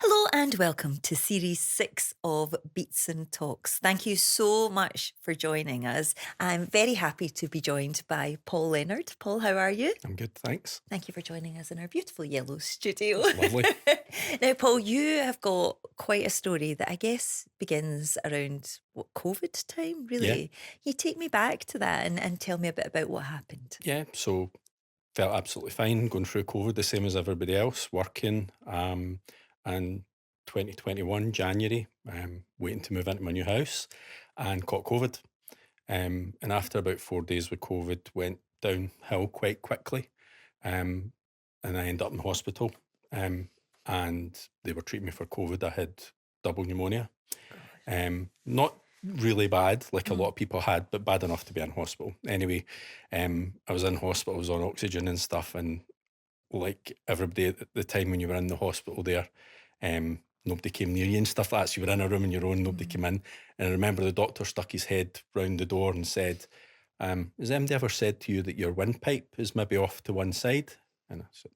Hello and welcome to Series 6 of Beatson Talks. Thank you so much for joining us. I'm very happy to be joined by Paul Leonard. Paul, how are you? I'm good, thanks. Thank you for joining us in our beautiful yellow studio. It's lovely. Now, Paul, you have got quite a story that I guess begins around COVID time, Yeah, really. You take me back to that and tell me a bit about what happened. yeah. So felt absolutely fine going through COVID, the same as everybody else, working. And 2021 January, waiting to move into my new house, and caught COVID. And after about 4 days with COVID, went downhill quite quickly. Um, and I ended up in hospital. And they were treating me for COVID. I had double pneumonia. God. Not really bad, like a Mm. lot of people had, but bad enough to be in hospital. Anyway, I was in hospital, I was on oxygen and stuff, and like everybody at the time when you were in the hospital there, nobody came near you and stuff like that. So you were in a room on your own, nobody came in. And I remember the doctor stuck his head round the door and said, has anybody ever said to you that your windpipe is maybe off to one side? And I said,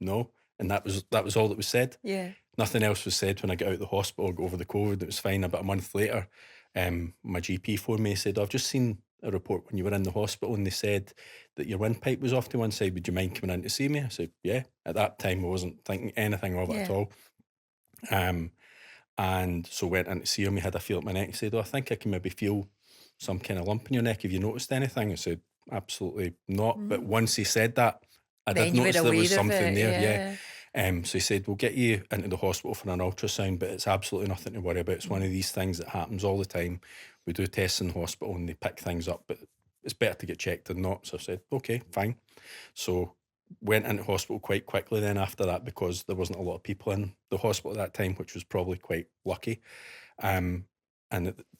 no. And that was all that was said. Yeah. Nothing else was said when I got out of the hospital, got over the COVID. It was fine. About a month later, my GP phoned me and said, I've just seen a report when you were in the hospital and they said that your windpipe was off to one side. Would you mind coming in to see me? I said, yeah. At that time, I wasn't thinking anything of it at Yeah. all. And so went in to see him. He had a feel at my neck. He said, I think I can maybe feel some kind of lump in your neck. Have you noticed anything? I said, absolutely not. But Mm. once he said that, I did Then you were notice there was aware of something it. there. Yeah. Yeah. So he said, we'll get you into the hospital for an ultrasound, but it's absolutely nothing to worry about. It's one of these things that happens all the time. We do tests in the hospital and they pick things up, but it's better to get checked than not. So I said, okay, fine. So went into hospital quite quickly then after that, because there wasn't a lot of people in the hospital at that time, which was probably quite lucky. And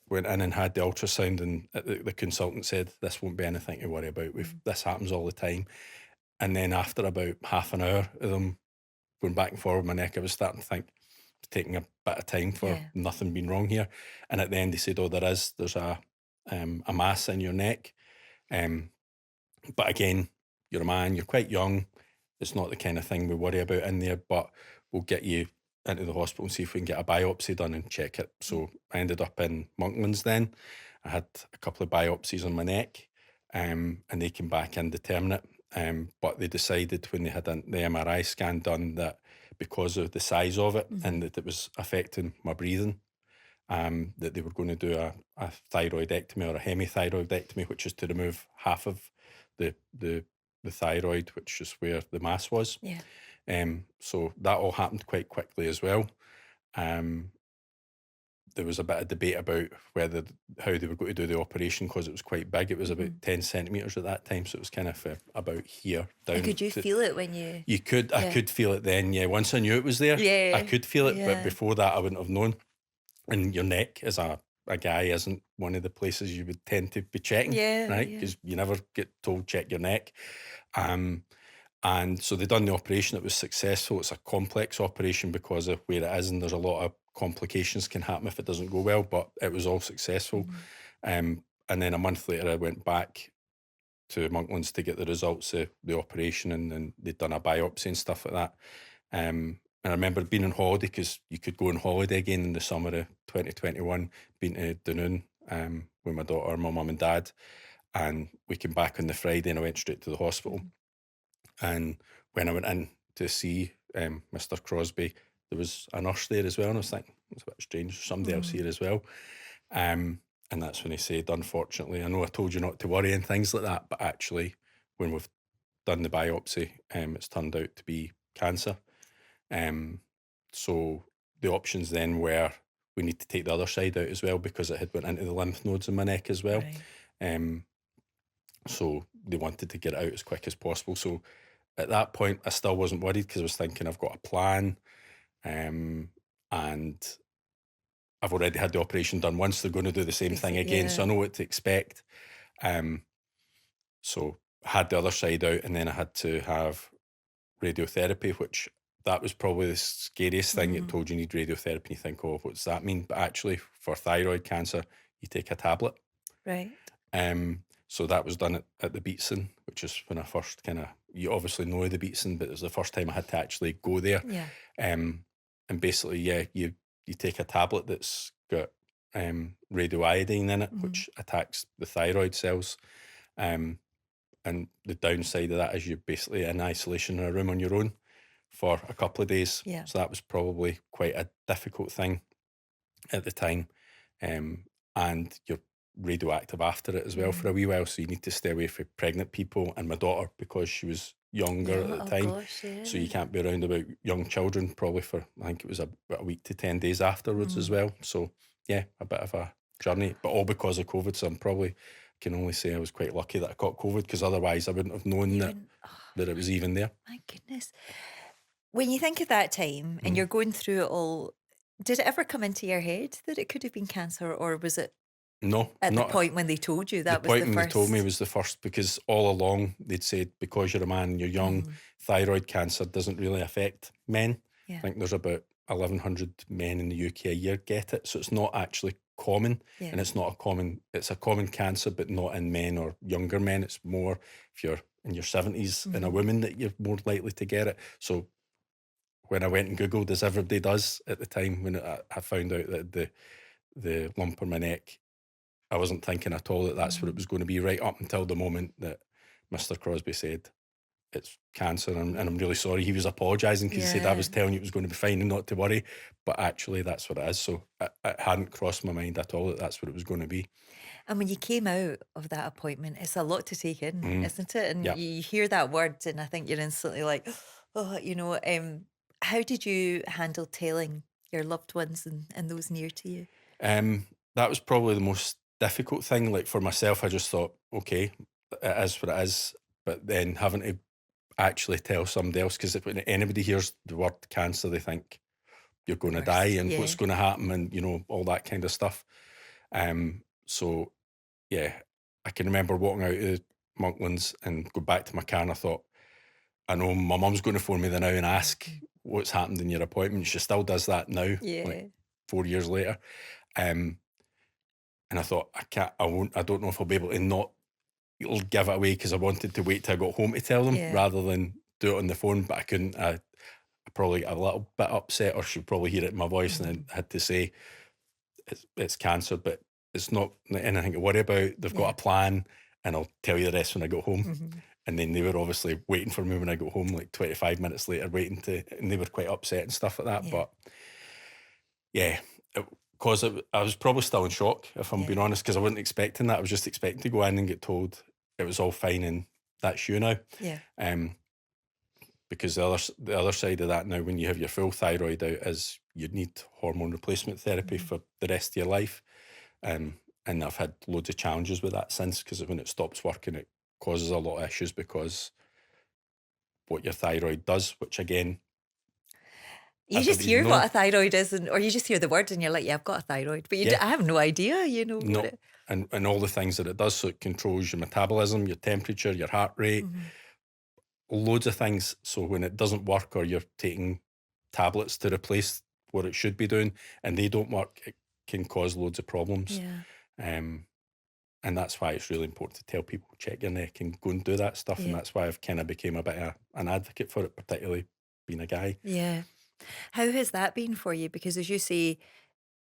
went in and had the ultrasound, and the consultant said, this won't be anything to worry about. This happens all the time. And then after about half an hour of them going back and forward with my neck, I was starting to think it's taking a bit of time for Yeah. nothing being wrong here. And at the end, they said, there's a mass in your neck. Um, but again, you're a man, you're quite young. It's not the kind of thing we worry about in there, but we'll get you into the hospital and see if we can get a biopsy done and check it. So I ended up in Monklands then. I had a couple of biopsies on my neck, and they came back indeterminate. But they decided when they had the MRI scan done that because of the size of it and that it was affecting my breathing, that they were going to do a thyroidectomy or a hemithyroidectomy, which is to remove half of the thyroid, which is where the mass was. Yeah. So that all happened quite quickly as well. Um, there was a bit of debate about how they were going to do the operation because it was quite big. It was about 10 centimetres at that time, so it was kind of about here And down. could you feel it when you? I Yeah. could feel it then, yeah. Once I knew it was there, I Yeah. could feel it, but Yeah. before that, I wouldn't have known. And your neck as a guy isn't one of the places you would tend to be checking, Yeah. right? Yeah. Because you never get told check your neck. And so they done the operation. It was successful. It's a complex operation because of where it is, and there's a lot of complications can happen if it doesn't go well, but it was all successful. And then a month later, I went back to Monklands to get the results of the operation, and then they'd done a biopsy and stuff like that. And I remember being on holiday, because you could go on holiday again in the summer of 2021, being to Dunoon with my daughter, my mum and dad. And we came back on the Friday and I went straight to the hospital. And when I went in to see Mr. Crosby, there was a nurse there as well. And I was thinking, it's a bit strange, there's somebody else here as well. And that's when he said, unfortunately, I know I told you not to worry and things like that, but actually, when we've done the biopsy, it's turned out to be cancer. So the options then were, we need to take the other side out as well, because it had went into the lymph nodes in my neck as well. Right. So they wanted to get it out as quick as possible. So at that point, I still wasn't worried, because I was thinking I've got a plan, and I've already had the operation done once. They're going to do the same thing again, so I know what to expect. So I had the other side out, and then I had to have radiotherapy, which that was probably the scariest thing. It told you need radiotherapy, and you think, oh, what does that mean? But actually, for thyroid cancer, you take a tablet. Right. So that was done at the Beatson, which is when I first you obviously know the Beatson, but it was the first time I had to actually go there. Yeah. And basically, yeah, you take a tablet that's got radioiodine in it, which attacks the thyroid cells. Um, and the downside of that is you're basically in isolation in a room on your own for a couple of days. Yeah. So that was probably quite a difficult thing at the time. And you're radioactive after it as well for a wee while. So you need to stay away from pregnant people. And my daughter, because she was younger at the Oh time, gosh, yeah. so you can't be around about young children probably for, I think it was about a week to 10 days afterwards as well. So yeah, a bit of a journey, but all because of COVID. So I'm probably, can only say I was quite lucky that I caught COVID, because otherwise I wouldn't have known You that, wouldn't- oh, that it was even there. my goodness. When you think of that time and you're going through it all, did it ever come into your head that it could have been cancer, or was it No, at the not point when they told you the that was point the when they told me first? was the first, because all along they'd said, because you're a man and you're young, thyroid cancer doesn't really affect men. I Yeah. think there's about 1,100 men in the UK a year get it, so it's not actually common. Yeah. And it's a common cancer, but not in men or younger men. It's more if you're in your 70s and a woman that you're more likely to get it. So when I went and Googled, as everybody does at the time, when I found out that the lump on my neck, I wasn't thinking at all that that's what it was going to be, right up until the moment that Mr. Crosby said it's cancer, and I'm really sorry. He was apologising because he said, I was Yeah. telling you it was going to be fine and not to worry, but actually that's what it is. So it hadn't crossed my mind at all that that's what it was going to be. And when you came out of that appointment, it's a lot to take in, isn't it? And Yeah. you hear that word, and I think you're instantly like, oh, how did you handle telling your loved ones and those near to you? That was probably the most difficult thing. Like for myself, I just thought, okay, it is what it is. But then having to actually tell somebody else, because when anybody hears the word cancer, they think you're going to die Worst, and yeah. what's going to happen, and all that kind of stuff. So yeah, I can remember walking out of Monklands and go back to my car, and I thought, I know my mum's going to phone me now and ask what's happened in your appointment. She still does that now, Yeah. like 4 years later. Um, and I thought, I won't, I don't know if I'll be able to not give it away, because I wanted to wait till I got home to tell them Yeah. rather than do it on the phone, but I couldn't. I probably got a little bit upset, or she'd probably hear it in my voice, and then had to say it's cancer, but it's not anything to worry about. They've got Yeah. a plan, and I'll tell you the rest when I got home. And then they were obviously waiting for me when I got home, like 25 minutes later, and they were quite upset and stuff like that. Yeah. But yeah, because I was probably still in shock, if I'm being Yeah. honest, because I wasn't expecting that. I was just expecting to go in and get told it was all fine and that's you now. Yeah. Because the other side of that now, when you have your full thyroid out, is you need hormone replacement therapy for the rest of your life. And I've had loads of challenges with that since, because when it stops working, it causes a lot of issues, because what your thyroid does, which again, You I just didn't even hear know. what a thyroid is, or you just hear the word and you're like, yeah, I've got a thyroid. But Yeah. I have no idea, what No, it. and all the things that it does. So it controls your metabolism, your temperature, your heart rate, loads of things. So when it doesn't work, or you're taking tablets to replace what it should be doing, and they don't work, it can cause loads of problems. Yeah. And that's why it's really important to tell people, check your neck and go and do that stuff. And Yeah. that's why I've kind of became a bit of an advocate for it, particularly being a guy. Yeah. How has that been for you? Because as you say,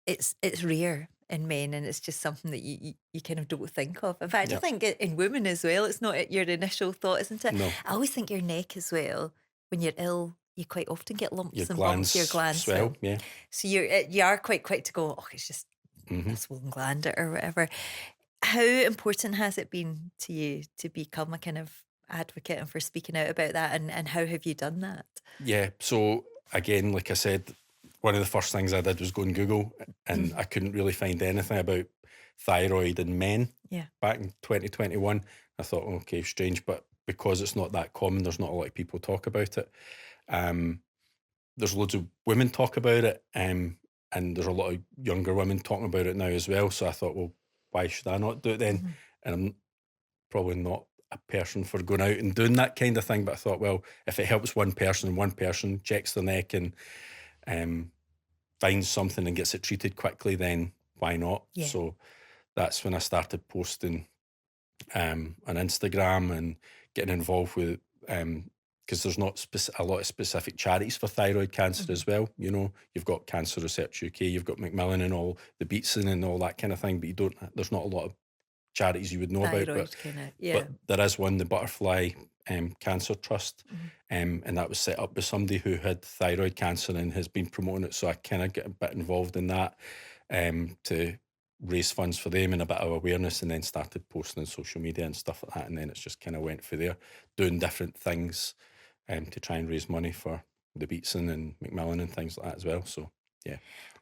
it's rare in men, and it's just something that you kind of don't think of. In fact, I Yeah. think in women as well, it's not your initial thought, isn't it? No, I always think your neck as well, when you're ill, you quite often get lumps your and glands bumps, your glands swell. Yeah. So you are quite quick to go, oh, it's just hmm a swollen gland or whatever. How important has it been to you to become a kind of advocate and for speaking out about that? And how have you done that? Yeah. So again, like I said, one of the first things I did was go and Google, and I couldn't really find anything about thyroid in men Yeah. back in 2021. I thought, okay, strange, but because it's not that common, there's not a lot of people talk about it. There's loads of women talk about it, and there's a lot of younger women talking about it now as well. So I thought, well, why should I not do it then? And I'm probably not a person for going out and doing that kind of thing, but I thought, well, if it helps one person and one person checks their neck and finds something and gets it treated quickly, then why not? Yeah. So that's when I started posting on Instagram and getting involved with because there's not a lot of specific charities for thyroid cancer as Mhm. well. You know, you've got Cancer Research UK, you've got Macmillan and all the Beatson and all that kind of thing, but you don't. There's not a lot of charities you would know about, Thyroid kind of, but yeah. there is one, the Butterfly Cancer Trust, Mhm. and that was set up by somebody who had thyroid cancer and has been promoting it. So I kind of get a bit involved in that to raise funds for them and a bit of awareness, and then started posting on social media and stuff like that. And then it's just kind of went for there, doing different things to try and raise money for the Beatson and Macmillan and things like that as well. So yeah.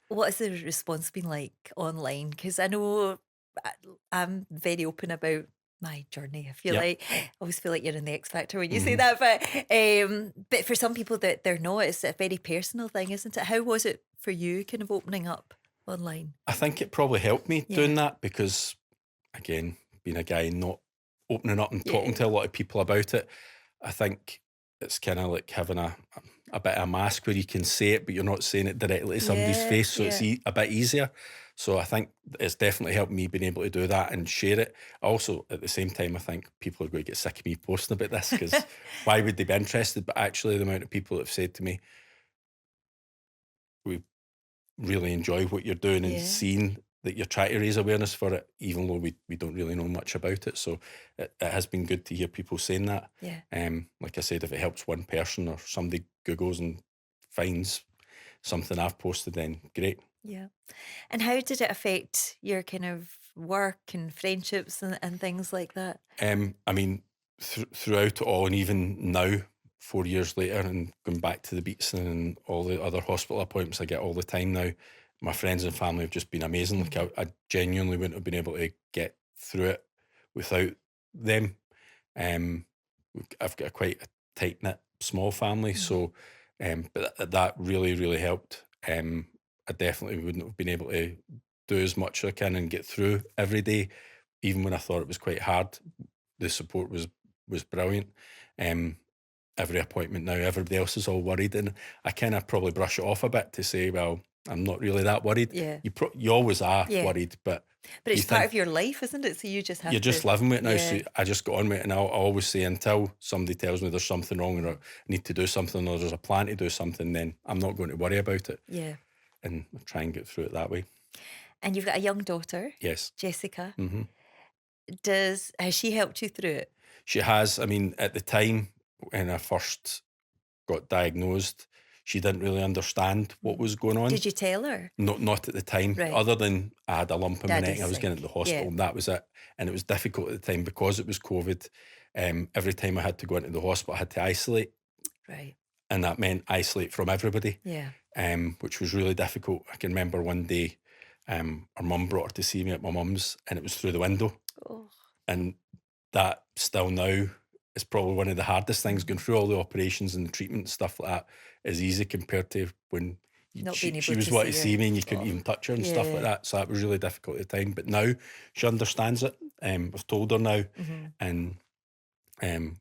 What has the response been like online? Because I know I- I'm very open about my journey. I feel Yeah. like I always feel like you're in the X Factor when you say Mhm. that, but for some people that they're not, it's a very personal thing, isn't it? How was it for you, kind of opening up online? I think it probably helped me Yeah, doing that because, again, being a guy not opening up and talking yeah, to a lot of people about it, I think it's kind of like having a bit of a mask where you can say it, but you're not saying it directly to somebody's yeah, face, so it's yeah. a bit easier. So I think it's definitely helped me being able to do that and share it. Also, at the same time, I think people are going to get sick of me posting about this because why would they be interested? But actually, the amount of people that have said to me, we really enjoy what you're doing and Yeah, seeing that you're trying to raise awareness for it, even though we don't really know much about it. So it has been good to hear people saying that. yeah, Like I said, if it helps one person or somebody Googles and finds something I've posted, then great. yeah. And how did it affect your kind of work and friendships and things like that? I mean, throughout it all, and even now, 4 years later, and going back to the Beatson and all the other hospital appointments I get all the time now, my friends and family have just been amazing. Like Mhm. I genuinely wouldn't have been able to get through it without them. Um, I've got a quite a tight knit small family, Mhm. so but that really really helped. I definitely wouldn't have been able to do as much as I can and get through every day, even when I thought it was quite hard. The support was brilliant. Um, every appointment now, everybody else is all worried, and I kind of probably brush it off a bit to say, well, I'm not really that worried. Yeah, You always are yeah. worried, but But you it's part think of your life, isn't it? So you just you're have just to, living with it now. So yeah. I just got on with it, and I always say until somebody tells me there's something wrong or I Mhm. need to do something or there's a plan to do something, then I'm not going to worry about it Yeah. and try and get through it that way. And you've got a young daughter, Yes. Jessica. hmm Has she helped you through it? She has. I mean, at the time when I first got diagnosed, she didn't really understand what Mhm. was going on. Did you tell her? Not at the time, Right. other than I had a lump in my neck Daddy's and I was getting to the sick. hospital, Yeah. and that was it. And it was difficult at the time because it was COVID. Every time I had to go into the hospital, I had to isolate, Right. and that meant isolate from everybody, Yeah. which was really difficult. I can remember one day, our mum brought her to see me at my mum's, and it was through the window, Oh. and that still now is probably one of the hardest things. Going Mhm. through all the operations and the treatment and stuff like that is easy compared to when Not being she able was to wanting see to see her. me and you couldn't Oh. even touch her and stuff like Yeah. that. So that was really difficult at the time. But now she understands it. I've told her now, Mhm. and um,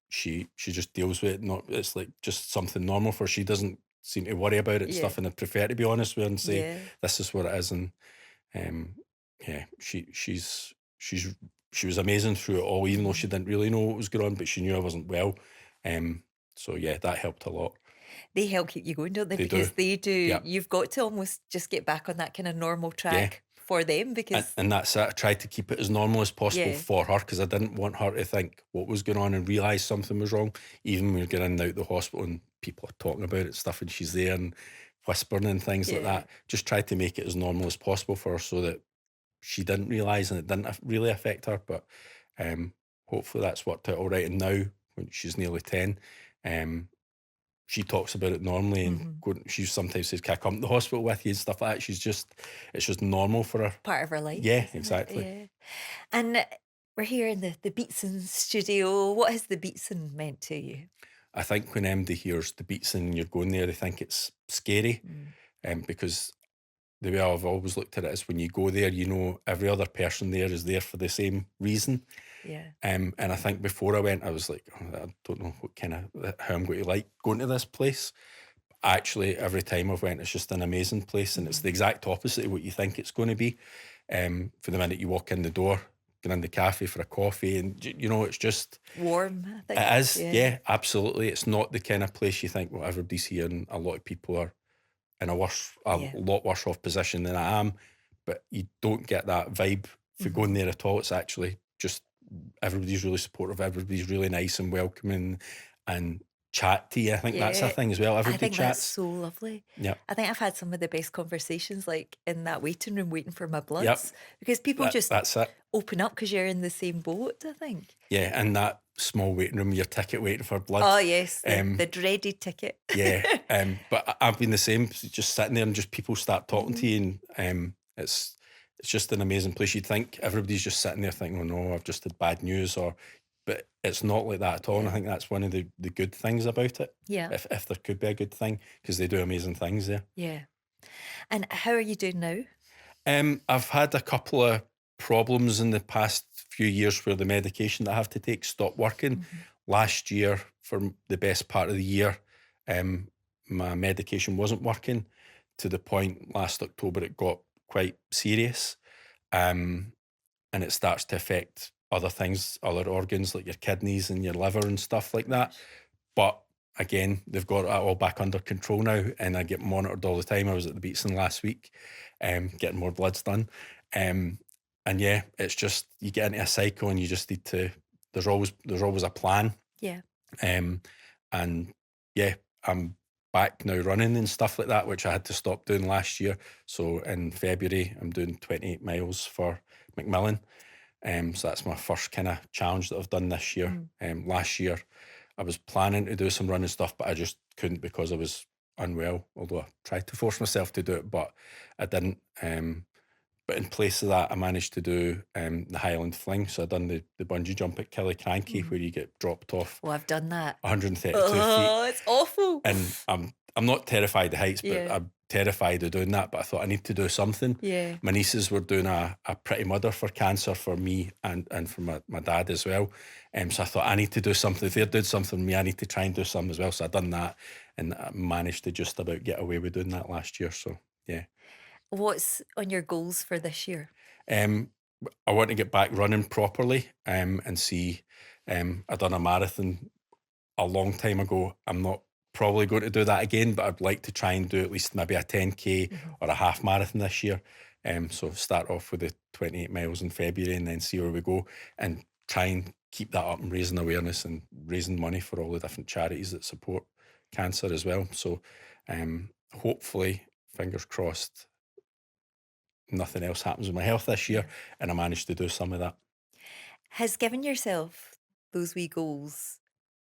she just deals with it. Not it's like just something normal for her. She doesn't seem to worry about it and Yeah. stuff. And I'd prefer to be honest with her and say Yeah. this is what it is. And yeah, she was amazing through it all, even though she Mhm. didn't really know what was going on, but she knew I wasn't well. Um, so yeah, that helped a lot. They help keep you going, don't they? They do. Because they do, Yeah, you've got to almost just get back on that kind of normal yeah. track for them because, And that's it. I tried to keep it as normal as possible yeah. for her because I didn't want her to think what was going on and realise something was wrong. Even when you're getting in and out the hospital and people are talking about it and stuff and she's there and whispering and things like Yeah. that, just tried to make it as normal as possible for her so that she didn't realise and it didn't really affect her. But um, hopefully that's worked out all right. And now, when she's nearly 10, um, she talks about it normally and Mhm. she sometimes says, "Can I come to the hospital with you?" and stuff like that. It's just normal for her. Part of her life, Yeah, isn't it? exactly. Yeah. And we're here in the Beatson studio. What has the Beatson meant to you? I think when MD hears the beats and you're going there, they think it's scary Mm. because the way I've always looked at it is when you go there, you know, every other person there is there for the same reason. Yeah. And I think before I went, I was like, "Oh, I don't know what kind of how I'm going to like going to this place." Actually, every time I've went, it's just an amazing place, and it's the Mhm. exact opposite of what you think it's going to be. For the minute you walk in the door, going in the cafe for a coffee, and you know, it's just Warm, I think. it is, yeah, absolutely. It's not the kind of place you think, well, everybody's here, and a lot of people are in a Yeah. lot worse off position than I am, but you don't get that vibe if you go in there at all. It's actually just everybody's really supportive, everybody's really nice and welcoming and chat to you. I think that's a Yeah. thing as well. I Everybody think that's chats. so lovely. Yep. I think I've had some of the best conversations, like, in that waiting room waiting for my Yep. bloods, because people just That's it. open up because you're in the same boat, I think. Yeah, in that small waiting room, your ticket waiting for blood. Oh, yes, the Um, dreaded ticket. yeah, but I've been the same, just sitting there and just people start talking to you, and it's just an amazing place. You'd think everybody's just sitting there thinking, oh no, I've just had bad news, but it's not like that at all. And I think that's one of the good things about it. Yeah. If there could be a good thing, because they do amazing things there. Yeah. And how are you doing now? I've had a couple of problems in the past few years where the medication that I have to take stopped working. Last year, for the best part of the year, my medication wasn't working, to the point last October it got quite serious, and it starts to affect other things, other organs like your kidneys and your liver and stuff like that. But again, they've got it all back under control now, and I get monitored all the time. I was at the Beatson last week, getting more bloods done. And yeah, it's just, you get into a cycle and you just need to, there's always a plan. Yeah. And yeah, I'm back now running and stuff like that, which I had to stop doing last year. So in February, I'm doing 28 miles for Macmillan. So that's my first kind of challenge that I've done this year. Last year, I was planning to do some running stuff, but I just couldn't because I was unwell, although I tried to force myself to do it, but I didn't. But in place of that, I managed to do the Highland Fling. So I done the bungee jump at Killiecrankie, where you get dropped off Oh, I've done that. 132 Oh, feet. it's awful. And I'm not terrified of heights, but Yeah. I'm terrified of doing that. But I thought I need to do something. Yeah. My nieces were doing a pretty mudder for cancer for me and for my dad as well. So I thought I need to do something. If they're doing something for me, I need to try and do something as well. So I done that, and I managed to just about get away with doing that last year. So yeah. What's on your goals for this year? I want to get back running properly, and see. I done a marathon a long time ago. I'm not probably going to do that again, but I'd like to try and do at least maybe a 10K or a half marathon this year. So start off with the 28 miles in February and then see where we go, and try and keep that up and raising awareness and raising money for all the different charities that support cancer as well. So hopefully, fingers crossed, nothing else happens with my health this year, and I managed to do some of that. Has giving yourself those wee goals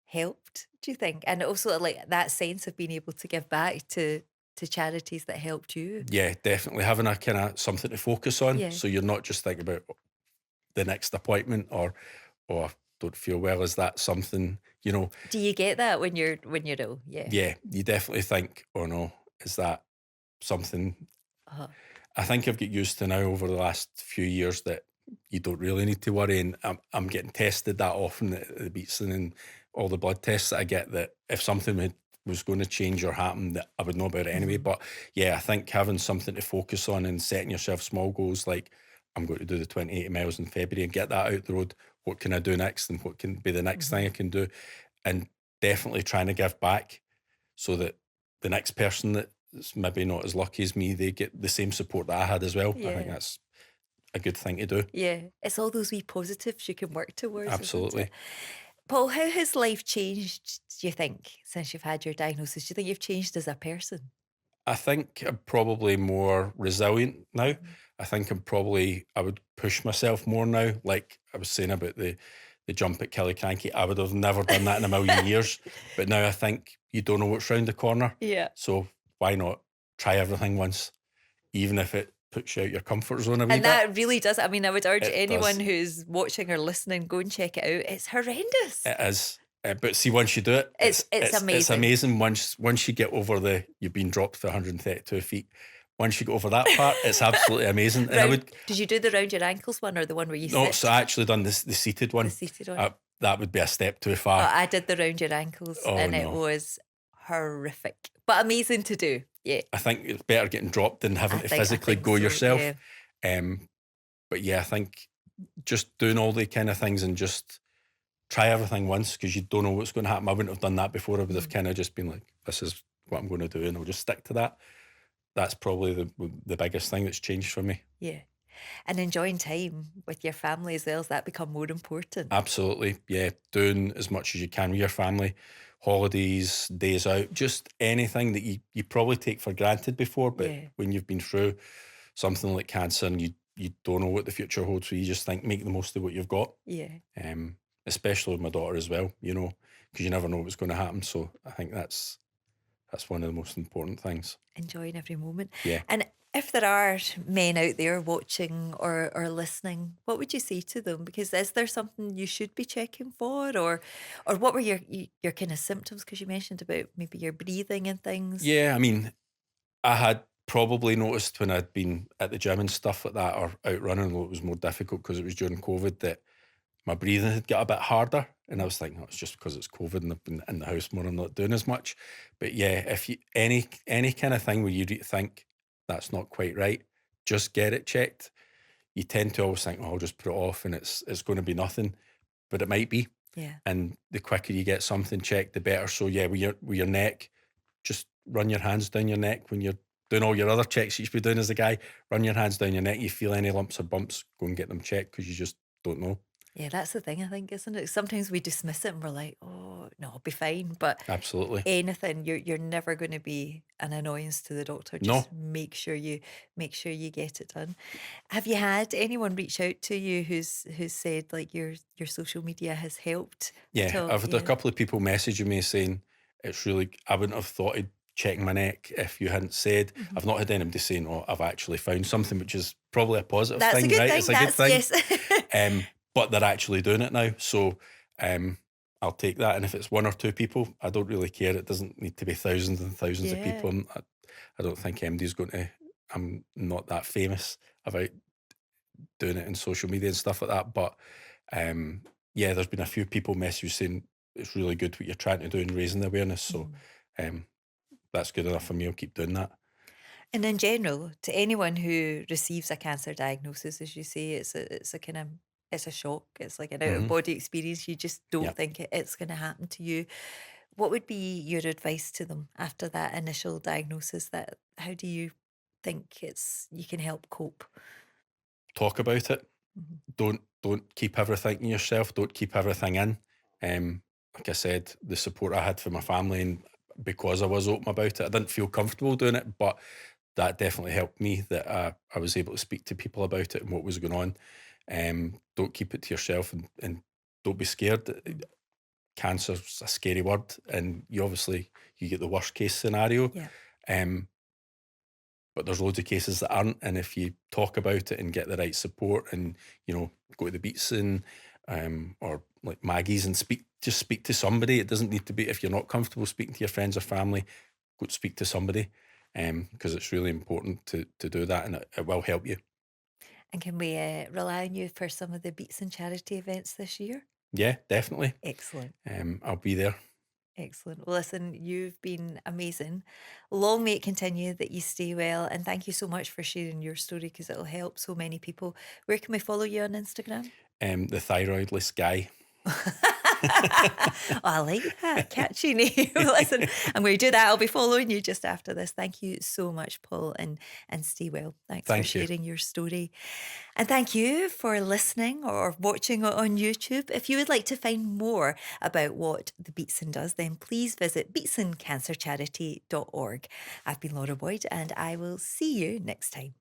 helped, do you think? And also, like, that sense of being able to give back to charities that helped you? Yeah, definitely having a kind of something to focus on. Yeah. So you're not just thinking about the next appointment or I don't feel well. Is that something, you know? Do you get that when you're ill? Yeah. Yeah, you definitely think, oh no, is that something? Uh-huh. I think I've got used to now over the last few years that you don't really need to worry, and I'm getting tested that often at the Beatson and all the blood tests that I get, that if something was going to change or happen, that I would know about it anyway. But yeah, I think having something to focus on and setting yourself small goals, like I'm going to do the 28 miles in February and get that out the road. What can I do next, and what can be the next thing I can do? And definitely trying to give back so that the next person that's maybe not as lucky as me, they get the same support that I had as well. I think Yeah. that's a good thing to do. Yeah. It's all those wee positives you can work towards. isn't Absolutely. it? Paul, how has life changed, do you think, since you've had your diagnosis? Do you think you've changed as a person? I think I'm probably more resilient now. I think I would push myself more now. Like I was saying about the jump at Killiecrankie, I would have never done that in a million years. But now I think you don't know what's round the corner. Yeah. So why not try everything once, even if it puts you out your comfort zone a wee And bit? that really does. I mean, I would urge It anyone does. who's watching or listening, go and check it out. It's horrendous. It is. But see, once you do it, It's It's amazing. amazing. Once you get over you've been dropped for 132 feet. Once you get over that part, it's absolutely amazing. And I would Did you do the round your ankles one or the one where you no. sit? So I actually done the seated one. The seated one. That would be a step too Oh, far. I did the round your ankles, Oh, and it no. was horrific, but amazing to do. Yeah. I think it's better getting dropped than having I to think- I physically think go so, yourself. yeah. But yeah, I think just doing all the kind of things and just try everything once, because you don't know what's going to happen. I wouldn't have done that before. I would have kind of just been like, this is what I'm going to do, and I'll just stick to that. That's probably the biggest thing that's changed for me. Yeah. And enjoying time with your family as well, has that become more important? Absolutely. Yeah. Doing as much as you can with your family, holidays, days out, just anything that you probably take for granted before. But Yeah. when you've been through something like cancer and you don't know what the future holds, so you just think make the most of what you've got. Yeah. Especially with my daughter as well, because you never know what's going to happen. So I think that's one of the most important things. Enjoying every moment. Yeah. And if there are men out there watching or listening, what would you say to them? Because is there something you should be checking for, or what were your kind of symptoms? Because you mentioned about maybe your breathing and things. Yeah. I mean, I had probably noticed when I'd been at the gym and stuff like that, or out running, though it was more difficult because it was during COVID, that my breathing had got a bit harder. And I was thinking, it's just because it's COVID and I've been in the house more, I'm not doing as much. But yeah, if you any kind of thing where you think that's not quite right, just get it checked. You tend to always think, oh, I'll just put it off and it's going to be nothing, but it might be. Yeah. And the quicker you get something checked, the better. So yeah, with your neck, just run your hands down your neck when you're doing all your other checks you should be doing as a guy. Run your hands down your neck. You feel any lumps or bumps, go and get them checked, because you just don't know. Yeah, that's the thing, I think, isn't it? Sometimes we dismiss it and we're like, oh, no, I'll be fine. But Absolutely. anything, you're never going to be an annoyance to the doctor. No. Just make sure you get it done. Have you had anyone reach out to you who's said like your social media has helped at Yeah, all? I've had a Yeah. couple of people messaging me saying it's really, I wouldn't have thought of checking my neck if you hadn't said. Mhm. I've not had anybody saying, oh, I've actually found something, which is probably a positive That's a thing, good right? thing. It's a good That's thing. yes. But they're actually doing it now. So um, I'll take that. And if it's one or two people, I don't really care. It doesn't need to be thousands and thousands of Yeah. people. And I don't think MD's going to, I'm not that famous about doing it in social media and stuff like that. But um, yeah, there's been a few people message saying it's really good what you're trying to do and raising the awareness. So Mhm. um, that's good enough for me. I'll keep doing that. And in general, to anyone who receives a cancer diagnosis, as you say, it's a kind of it's a shock. It's like an out of Hmm. body experience. You just don't Yeah. think it's going to happen to you. What would be your advice to them after that initial diagnosis? That how do you think it's you can help cope? Talk about it. Mhm. Don't keep everything in yourself. Don't keep everything in. Like I said, the support I had for my family, and because I was open about it, I didn't feel comfortable doing it, but that definitely helped me, that I was able to speak to people about it and what was going on. Don't keep it to yourself, and don't be scared. Cancer's a scary word, and you get the worst case scenario. Yeah. Um, but there's loads of cases that aren't, and if you talk about it and get the right support, and go to the Beatson, or like Maggie's, and speak to somebody. It doesn't need to be, if you're not comfortable speaking to your friends or family, go to speak to somebody, because it's really important to do that, and it will help you. And can we rely on you for some of the Beats and charity events this year? Yeah, definitely. Excellent. I'll be there. Excellent. Well, listen, you've been amazing. Long may it continue that you stay well. And thank you so much for sharing your story because it'll help so many people. Where can we follow you on Instagram? The thyroidless guy. Oh, I like that. Catchy name. Listen, I'm going to do that. I'll be following you just after this. Thank you so much, Paul, and stay well. Thanks for Thank you. sharing your story. And thank you for listening or watching on YouTube. If you would like to find more about what the Beatson does, then please visit beatsoncancercharity.org. I've been Laura Boyd, and I will see you next time.